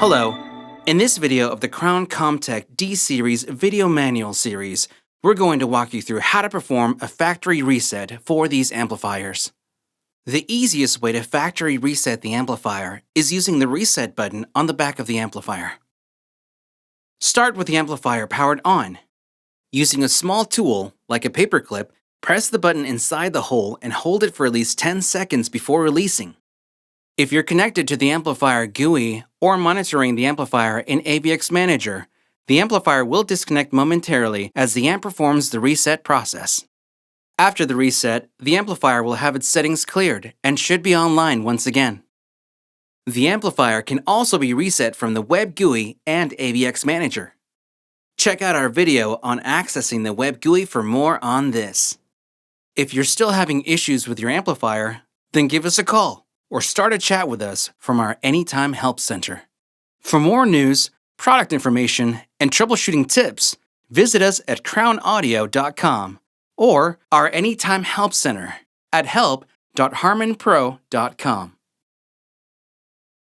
Hello. In this video of the Crown Comtech D Series video manual series, we're going to walk you through how to perform a factory reset for these amplifiers. The easiest way to factory reset the amplifier is using the reset button on the back of the amplifier. Start with the amplifier powered on. Using a small tool, like a paperclip, press the button inside the hole and hold it for at least 10 seconds before releasing. If you're connected to the amplifier GUI or monitoring the amplifier in Web Manager, the amplifier will disconnect momentarily as the amp performs the reset process. After the reset, the amplifier will have its settings cleared and should be online once again. The amplifier can also be reset from the Web GUI and Web Manager. Check out our video on accessing the Web GUI for more on this. If you're still having issues with your amplifier, then give us a call or start a chat with us from our Anytime Help Center. For more news, product information, and troubleshooting tips, visit us at crownaudio.com or our Anytime Help Center at help.harmanpro.com.